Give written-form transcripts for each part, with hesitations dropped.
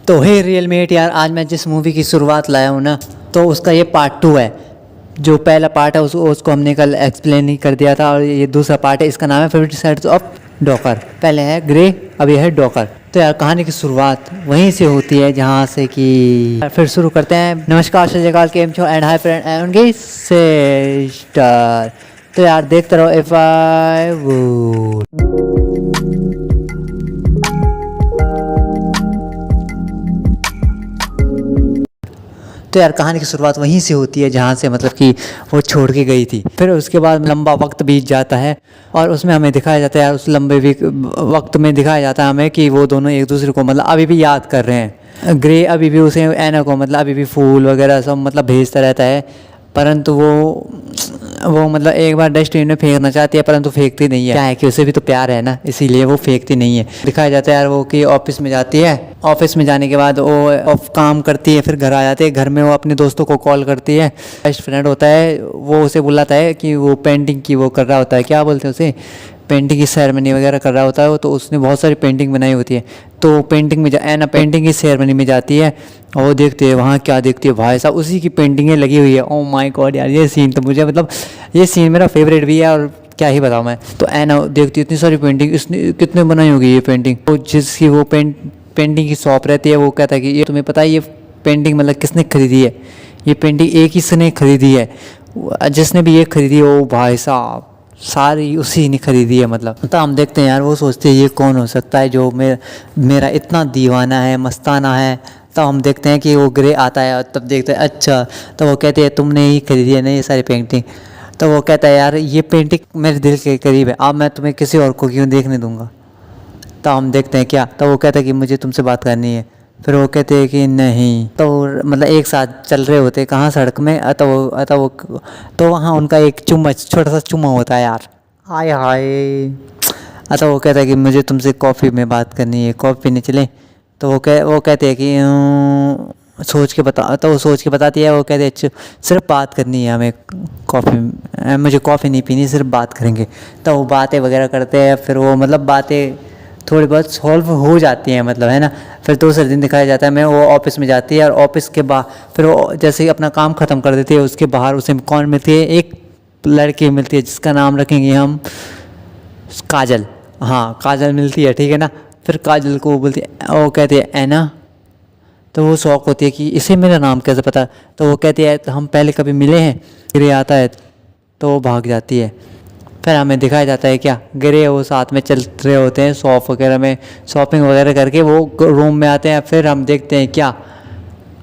तो हे real met यार, आज मैं जिस मूवी की शुरुआत लाया हूँ ना, तो उसका ये पार्ट 2 है। जो पहला पार्ट है उसको हमने कल एक्सप्लेन ही कर दिया था, और ये दूसरा पार्ट है। इसका नाम है 50 साइड्स ऑफ डॉकर। पहले है ग्रे, अब ये है डॉकर। तो यार कहानी की शुरुआत वहीं से होती है जहाँ से कि फिर शुरू करते हैं। नमस्कार, सत श्री अकाल, केम छो एंड हाय फ्रेंड एंड उनके सिस्टर। तो यार देखते रहो इफ आई वुड। तो यार कहानी की शुरुआत वहीं से होती है जहाँ से मतलब कि वो छोड़ के गई थी। फिर उसके बाद लंबा वक्त बीत जाता है और उसमें हमें दिखाया जाता है यार, उस लंबे वक्त में दिखाया जाता है हमें कि वो दोनों एक दूसरे को मतलब अभी भी याद कर रहे हैं। ग्रे अभी भी उसे एना को मतलब अभी भी फूल वगैरह सब मतलब भेजता रहता है, परंतु वो मतलब एक बार डस्टबिन में फेंकना चाहती है परंतु फेंकती नहीं है। क्या है कि उसे भी तो प्यार है ना, इसीलिए वो फेंकती नहीं है। दिखाया जाता है यार वो कि ऑफिस में जाती है। ऑफिस में जाने के बाद वो काम करती है, फिर घर आ जाती है। घर में वो अपने दोस्तों को कॉल करती है। बेस्ट फ्रेंड होता है, वो उसे बुलाता है कि वो पेंटिंग की वो कर रहा होता है, क्या बोलते हैं उसे, पेंटिंग की सेरेमनी वगैरह कर रहा होता है वो। तो उसने बहुत सारी पेंटिंग बनाई होती है। तो पेंटिंग में एना पेंटिंग की सेरेमनी में जाती है और वो देखती है, वहाँ क्या देखती है भाई साहब, उसी की पेंटिंगें लगी हुई है। ओ माय गॉड यार, ये सीन तो मुझे मतलब ये सीन मेरा फेवरेट भी है, और क्या ही बताऊँ मैं। तो एना देखती है इतनी सारी पेंटिंग, इसने कितने बनाई होगी ये पेंटिंग। तो जिसकी वो पेंटिंग की शॉप रहती है, वो कहता है कि ये तुम्हें पता है ये पेंटिंग मतलब किसने खरीदी है, ये पेंटिंग एक ही से ने खरीदी है, जिसने भी ये खरीदी है वो भाई साहब सारी उसी ने खरीदी है। मतलब तो हम देखते हैं यार, वो सोचते हैं ये कौन हो सकता है जो मेरा इतना दीवाना है, मस्ताना है। तो हम देखते हैं कि वो ग्रे आता है और तब देखते हैं अच्छा, तो वो कहते हैं तुमने ही खरीदी है ना ये सारी पेंटिंग। तो वो कहता है यार ये पेंटिंग मेरे दिल के करीब है, अब मैं तुम्हें किसी और को क्यों देखने दूंगा। तो हम देखते हैं क्या, तो वो कहता है कि मुझे तुमसे बात करनी है। फिर वो कहते हैं कि नहीं। तो मतलब एक साथ चल रहे होते हैं कहाँ, सड़क में। तो वहाँ उनका एक छोटा सा चुम्मा होता है यार, हाय हाय। तो वो कहता है कि मुझे तुमसे कॉफ़ी में बात करनी है, कॉफ़ी पीने चले। तो वो कहते हैं कि सोच के बता। तो वो सोच के बताती है। वो कहते हैं अच्छा सिर्फ बात करनी है हमें, कॉफ़ी मुझे कॉफ़ी नहीं पीनी, सिर्फ बात करेंगे। तो वो बातें वगैरह करते हैं, फिर वो मतलब बातें थोड़ी बहुत सॉल्व हो जाती हैं, मतलब है ना। फिर दूसरे दिन दिखाया जाता है मैं वो ऑफिस में जाती है, और ऑफिस के बाद फिर वो जैसे ही अपना काम ख़त्म कर देती है, उसके बाहर उसे कौन मिलती है, एक लड़की मिलती है जिसका नाम रखेंगे हम काजल। हाँ काजल मिलती है, ठीक है ना। फिर काजल को बोलती है, वो कहती है एना। तो वो शौक होती है कि इसे मेरा नाम कैसे पता। तो वो कहती है हम पहले कभी मिले हैं। ग्रे आता है तो वो भाग जाती है। फिर हमें दिखाया जाता है क्या, ग्रे वो साथ में चल रहे होते हैं शॉप वगैरह में, शॉपिंग वगैरह करके वो रूम में आते हैं। फिर हम देखते हैं क्या,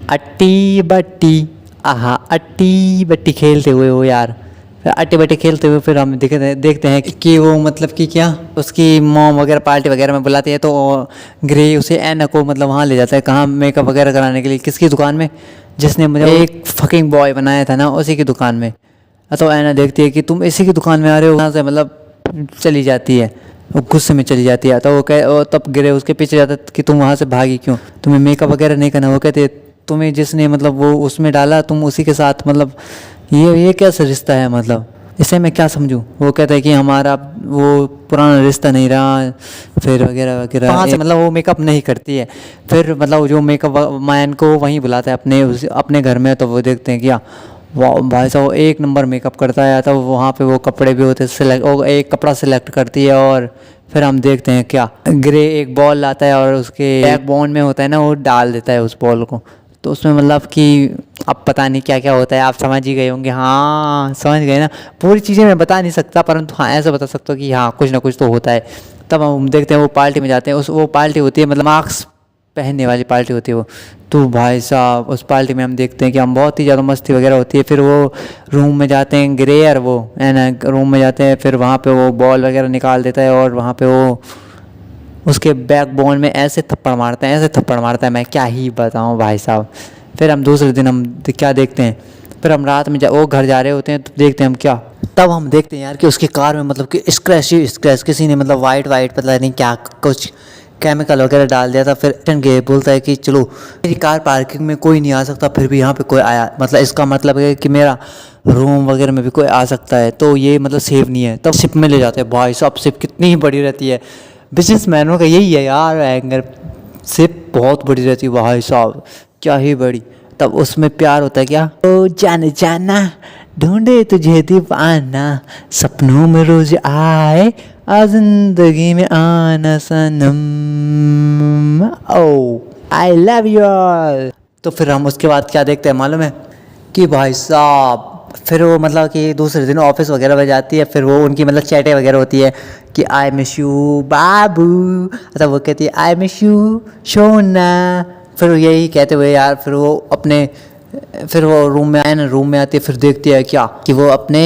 अट्टी बट्टी, आहा अट्टी बट्टी खेलते हुए वो यार। फिर अट्टी बट्टी खेलते हुए फिर हम देखते हैं कि वो मतलब कि क्या, उसकी मॉम वगैरह पार्टी वगैरह में बुलाती है। तो ग्रे उसे एना को मतलब वहाँ ले जाता है, कहाँ, मेकअप वगैरह कराने के लिए। किसकी दुकान में, जिसने मुझे एक फकिंग बॉय बनाया था ना, उसी की दुकान में। तो एना देखती है कि तुम इसी की दुकान में आ रहे हो, वहाँ से मतलब चली जाती है, वो गुस्से में चली जाती है। तो वो तब गिरे उसके पीछे जाता है कि तुम वहाँ से भागी क्यों, तुम्हें मेकअप वगैरह नहीं करना। वो कहते तुम्हें जिसने मतलब वो उसमें डाला तुम उसी के साथ, मतलब ये कैसा रिश्ता है, मतलब इसे मैं क्या समझूं। वो कहता है कि हमारा वो पुराना रिश्ता नहीं रहा, फिर वगैरह वगैरह। वहाँ से मतलब वो मेकअप नहीं करती है। फिर मतलब जो मेकअप मैन को वहीं बुलाता है अपने घर में। तो वो देखते हैं क्या, वाह भाई साहब एक नंबर मेकअप करता है। तो वहाँ पे वो कपड़े भी होते हैं, वो एक कपड़ा सिलेक्ट करती है। और फिर हम देखते हैं क्या, ग्रे एक बॉल लाता है और उसके बैक बोन में होता है ना, वो डाल देता है उस बॉल को। तो उसमें मतलब कि अब पता नहीं क्या क्या होता है, आप समझ ही गए होंगे। हाँ समझ गए ना, पूरी चीज़ें मैं बता नहीं सकता, परंतु हाँ ऐसा बता सकता हूँ कि हाँ कुछ ना कुछ तो होता है। तब हम देखते हैं वो पार्टी में जाते हैं। वो पार्टी होती है मतलब मार्क्स पहनने वाली पार्टी होती है वो। तो भाई साहब उस पार्टी में हम देखते हैं कि हम बहुत ही ज़्यादा मस्ती वगैरह होती है। फिर वो रूम में जाते हैं, ग्रे और वो है ना रूम में जाते हैं। फिर वहाँ पे वो बॉल वगैरह निकाल देता है और वहाँ पे वो उसके बैक बोन में ऐसे थप्पड़ मारता है, ऐसे थप्पड़ मारता है, मैं क्या ही बताऊँ भाई साहब। फिर हम दूसरे दिन हम क्या देखते हैं, फिर हम रात में वो घर जा रहे होते हैं। तो देखते हैं हम क्या, तब हम देखते हैं यार कि उसकी कार में मतलब कि स्क्रैच किसी ने मतलब वाइट पता नहीं क्या कुछ केमिकल वगैरह डाल दिया था। फिर गे बोलता है कि चलो मेरी कार पार्किंग में कोई नहीं आ सकता, फिर भी यहाँ पे कोई आया, मतलब इसका मतलब है कि मेरा रूम वगैरह में भी कोई आ सकता है, तो ये मतलब सेफ नहीं है। तब शिप में ले जाते हैं। भाई साहब शिप कितनी ही बड़ी रहती है, बिजनेसमैनों का यही है यार एंगर, शिप बहुत बड़ी रहती है भाई साहब, क्या ही बड़ी। तब उसमें प्यार होता है क्या, ओ जाने जाना ढूंढे तुझे दीवाना, सपनों में रोज आए आ जिंदगी में आना सनम, ओ आई लव यू ऑल। तो फिर हम उसके बाद क्या देखते हैं मालूम है कि भाई साहब फिर वो मतलब कि दूसरे दिन ऑफिस वगैरह में जाती है, फिर वो उनकी मतलब चैटें वगैरह होती है कि आई मिस यू बाबू, मतलब वो कहती है आई मिस यू सोना। फिर यही कहते हुए यार फिर वो अपने फिर वो रूम में आए ना, रूम में आती है, फिर देखती है क्या कि वो अपने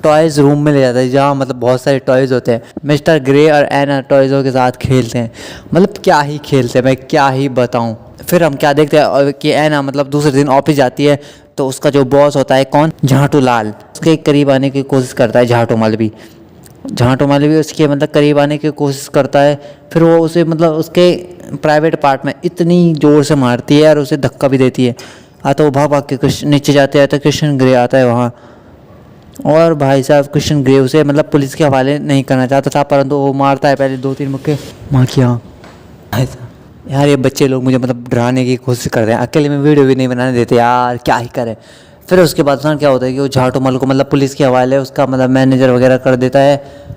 टॉयज़ रूम में ले जाता है जहाँ मतलब बहुत सारे टॉयज़ होते हैं। मिस्टर ग्रे और एना टॉयज़ों के साथ खेलते हैं, मतलब क्या ही खेलते हैं, मैं क्या ही बताऊँ। फिर हम क्या देखते हैं कि एना मतलब दूसरे दिन ऑफिस जाती है, तो उसका जो बॉस होता है कौन, झाटू लाल, उसके करीब आने की कोशिश करता है झाटू मालवी। झाटू मालवी उसके मतलब करीब आने की कोशिश करता है, फिर वो उसे मतलब उसके प्राइवेट पार्ट में इतनी ज़ोर से मारती है और उसे धक्का भी देती है। तो वो भाग भाग के नीचे जाते हैं, तो कृष्ण ग्रे आता है वहाँ, और भाई साहब कृष्ण ग्रे उसे मतलब पुलिस के हवाले नहीं करना चाहता था, परंतु वो मारता है पहले 2-3 मुक्के माँ की आँख। भाई साहब यार ये बच्चे लोग मुझे मतलब डराने की कोशिश कर रहे हैं, अकेले में वीडियो भी नहीं बनाने देते यार, क्या ही करें। फिर उसके बाद क्या होता है कि वो झाटू मल को मतलब पुलिस के हवाले उसका मतलब मैनेजर वगैरह कर देता है।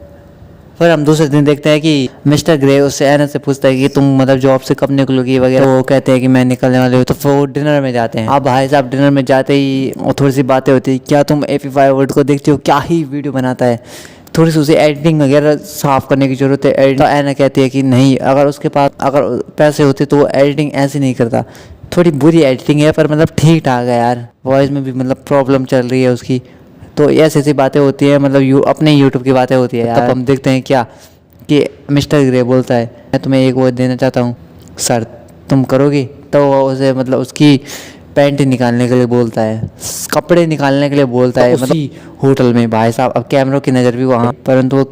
फिर हम दूसरे दिन देखते हैं कि मिस्टर ग्रे उससे एना से पूछता है कि तुम मतलब जॉब से कब निकलोगी वगैरह, तो वो कहते हैं कि मैं निकलने वाले हूँ। तो फिर वो डिनर में जाते हैं। अब भाई साहब डिनर में जाते ही और थोड़ी सी बातें होती है, क्या तुम AP5 वर्ड को देखते हो, क्या ही वीडियो बनाता है, थोड़ी सी उसे एडिटिंग वगैरह साफ़ करने की ज़रूरत है। तो एना कहती है कि नहीं, अगर उसके पास अगर पैसे होते तो वो एडिटिंग ऐसे नहीं करता, थोड़ी बुरी एडिटिंग है पर मतलब ठीक ठाक है यार, वॉइस में भी मतलब प्रॉब्लम चल रही है उसकी। तो ऐसी ऐसी बातें होती हैं, मतलब अपने यूट्यूब की बातें होती है। तब हम देखते हैं क्या कि मिस्टर ग्रे बोलता है मैं तुम्हें एक वो देना चाहता हूँ सर, तुम करोगी। तो वो उसे मतलब उसकी पैंट निकालने के लिए बोलता है, कपड़े निकालने के लिए बोलता है, मतलब होटल में। भाई साहब अब कैमरों की नज़र भी वहाँ, परंतु वो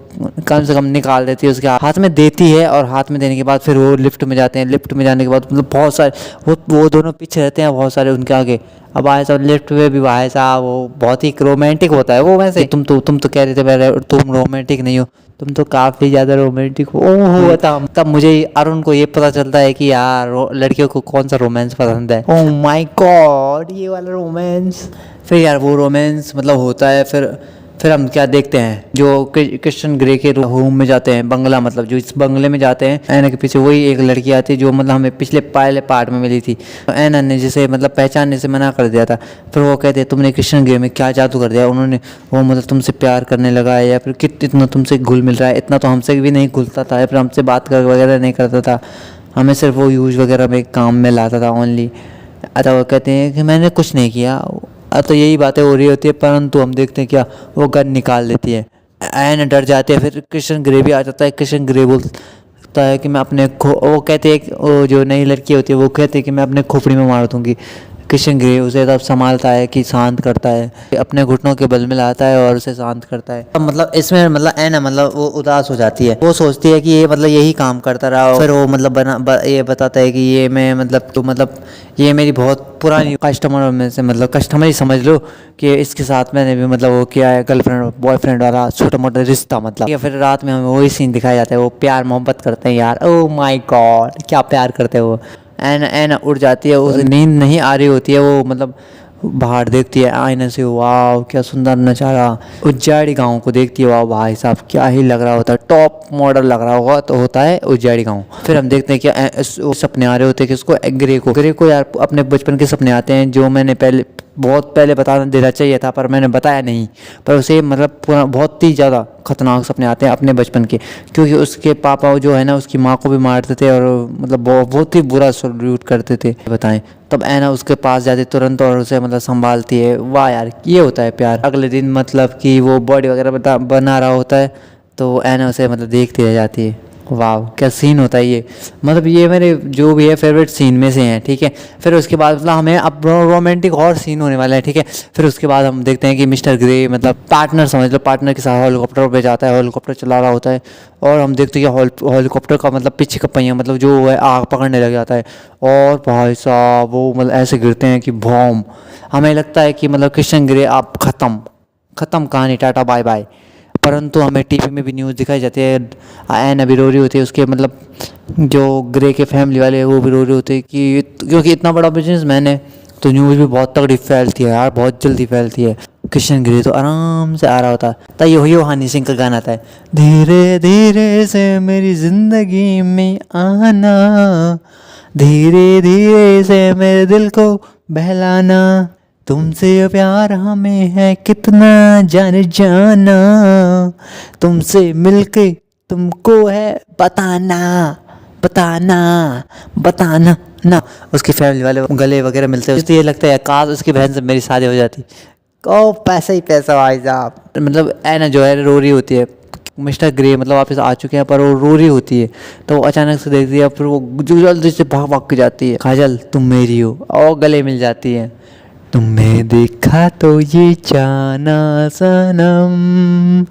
कम से कम निकाल देती है, उसके हाथ में देती है, और हाथ में देने के बाद फिर वो लिफ्ट में जाते हैं। लिफ्ट में जाने के बाद मतलब बहुत सारे वो दोनों पीछे रहते हैं, बहुत सारे उनके आगे। अब भाई साहब लिफ्ट में भी भाई साहब वो बहुत ही रोमांटिक होता है वो। वैसे तुम तो कह रहे थे मेरे तुम रोमांटिक नहीं हो, तुम तो काफ़ी ज़्यादा रोमांटिक हो। ओह तब मुझे अरुण को ये पता चलता है कि यार लड़कियों को कौन सा रोमांस पसंद है। ओह माय गॉड ये वाला रोमांस। फिर यार वो रोमांस मतलब होता है। फिर हम क्या देखते हैं, जो कृष्ण ग्रे के रूम में जाते हैं, बंगला मतलब जो इस बंगले में जाते हैं, एना के पीछे वही एक लड़की आती है जो मतलब हमें पिछले पहले पार्ट में मिली थी। तो एना ने जिसे मतलब पहचानने से मना कर दिया था। फिर वो कहते हैं तुमने कृष्ण ग्रे में क्या जादू कर दिया, उन्होंने वो मतलब तुमसे प्यार करने लगा है, या फिर इतना तुमसे घुल मिल रहा है, इतना तो हमसे भी नहीं घुलता था, या फिर हमसे बात कर वगैरह नहीं करता था, हमें सिर्फ वो यूज वगैरह में काम में लाता था ओनली। अच्छा वो कहते हैं कि मैंने कुछ नहीं किया। तो यही बातें हो रही होती है, परंतु हम देखते हैं क्या वो गन निकाल देती है। एन डर जाती है। फिर कृष्ण ग्रे भी आ जाता है। कृष्ण ग्रे बोलता है कि मैं अपने वो कहते हैं वो जो नई लड़की होती है वो कहती है कि मैं अपने खोपड़ी में मार दूंगी। कृष्ण ग्रे उसे तब संभालता है कि शांत करता है, अपने घुटनों के बल में लाता है और उसे शांत करता है। अब मतलब इसमें मतलब एना मतलब वो उदास हो जाती है, वो सोचती है कि ये मतलब यही काम करता रहा। फिर वो मतलब ये बताता है कि ये मैं मतलब ये मेरी बहुत पुरानी कस्टमर में से मतलब कस्टमर ही समझ लो कि इसके साथ मैंने भी मतलब वो किया है, गर्लफ्रेंड बॉयफ्रेंड वाला छोटा मोटा रिश्ता मतलब। या फिर रात में हमें वही सीन दिखाया जाता है, वो प्यार मोहब्बत करते हैं यार। ओह माय गॉड क्या प्यार करते हैं वो। एना उड़ जाती है, उसे नींद नहीं आ रही होती है, वो मतलब बाहर देखती है आईने से, वाह क्या सुंदर नज़ारा। उज्जैड़ी गांव को देखती है, वाह भाई साहब क्या ही लग रहा होता है, टॉप मॉडल लग रहा होगा तो होता है उज्जैड़ी गांव। फिर हम देखते हैं कि सपने आ रहे होते हैं कि उसको ग्रे को यार अपने बचपन के सपने आते हैं, जो मैंने बहुत पहले बता देना चाहिए था पर मैंने बताया नहीं। पर उसे मतलब पूरा बहुत ही ज़्यादा खतरनाक सपने आते हैं अपने बचपन के, क्योंकि उसके पापा जो है ना उसकी माँ को भी मारते थे और मतलब बहुत ही बुरा सल्यूट करते थे बताएं। तब एना उसके पास जाती तुरंत और उसे मतलब संभालती है। वाह यार ये होता है प्यार। अगले दिन मतलब कि वो बॉडी वगैरह बना रहा होता है, तो एना उसे मतलब देखती रह जाती है। वाह क्या सीन होता है ये, मतलब ये मेरे जो भी है फेवरेट सीन में से हैं। ठीक है, फिर उसके बाद मतलब हमें अब रोमांटिक और सीन होने वाला है। ठीक है, फिर उसके बाद हम देखते हैं कि मिस्टर ग्रे मतलब पार्टनर समझ लो, पार्टनर के साथ हेलीकॉप्टर पे जाता है, हेलीकॉप्टर चला रहा होता है, और हम देखते हैं कि हेलीकॉप्टर का मतलब पीछे का पहिया मतलब जो है आग पकड़ने लग जाता है, और भाई साहब वो मतलब ऐसे गिरते हैं कि बॉम्ब। हमें लगता है कि मतलब कृष्ण ग्रे आप ख़त्म कहानी, टाटा बाय बाय। परंतु हमें टीवी में भी न्यूज़ दिखाई जाती है। एना भी रो रही होती है, उसके मतलब जो ग्रे के फैमिली वाले हैं वो भी रो रहे होते हैं कि क्योंकि इतना बड़ा बिजनेसमैन है तो न्यूज़ भी बहुत तगड़ी फैलती है यार, बहुत जल्दी फैलती है। किशन ग्रे तो आराम से आ रहा होता है। तो ये वही हनी सिंह का गाना था, धीरे धीरे से मेरी ज़िंदगी में आना, धीरे धीरे से मेरे दिल को बहलाना, तुमसे प्यार हमें है कितना जाने जाना, तुमसे मिलके तुमको है बताना बताना बताना ना। उसकी फैमिली वाले गले वगैरह मिलते हैं, तो ये लगता है काश उसकी बहन से मेरी शादी हो जाती। ओ पैसा ही पैसा भाई साहब। मतलब एना जो है रो रही होती है, मिस्टर ग्रे मतलब वापस आ चुके हैं पर वो रो रही होती है, तो वो अचानक से देखती है, फिर वो जल्दी से भाग भाग के जाती है, काजल तुम मेरी हो, और गले मिल जाती है। तुमने देखा तो ये जाना सनम,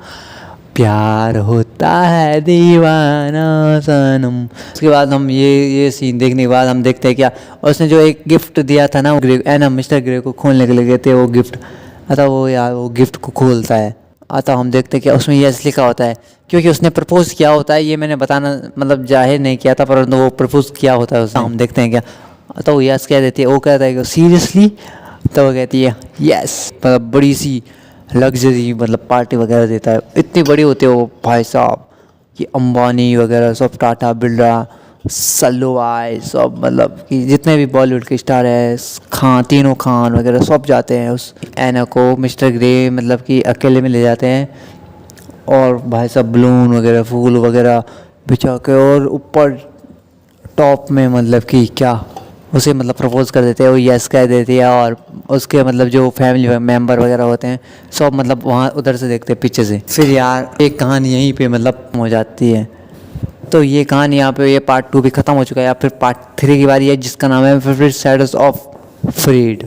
प्यार होता है दीवाना सनम। उसके बाद हम ये सीन देखने के बाद हम देखते हैं क्या, उसने जो एक गिफ्ट दिया था ना ग्रे, एना मिस्टर ग्रे को खोलने के लिए गए थे वो गिफ्ट, अतः वो यार वो गिफ्ट को खोलता है। अतः हम देखते हैं कि उसमें यस लिखा होता है, क्योंकि उसने प्रपोज किया होता है। ये मैंने बताना मतलब जाहिर नहीं किया था, परंतु वो प्रपोज किया होता है उसने। हम देखते हैं क्या, अतः वो यस कह देती है, वो कहता है कि सीरियसली, तो वो कहती है यस, मतलब बड़ी सी लग्जरी मतलब पार्टी वगैरह देता है। इतनी बड़ी होती है वो भाई साहब कि अंबानी वगैरह सब, टाटा बिरला, सल्लुभाई सब, मतलब कि जितने भी बॉलीवुड के स्टार हैं, खान, तीनों खान वगैरह सब जाते हैं उस एना को मिस्टर ग्रे मतलब कि अकेले में ले जाते हैं। और भाई साहब बलून वगैरह फूल वगैरह बिछा के और ऊपर टॉप में मतलब कि क्या उसे मतलब प्रपोज कर देते हैं, वो यस कह देती है। और उसके मतलब जो फैमिली मेम्बर वगैरह होते हैं सब मतलब वहाँ उधर से देखते हैं पीछे से। फिर यार एक कहानी यहीं पे मतलब हो जाती है। तो ये कहानी यहाँ पे ये पार्ट 2 भी ख़त्म हो चुका है, या फिर पार्ट 3 की बारी है जिसका नाम है 50 शैडोज ऑफ फ्रीड।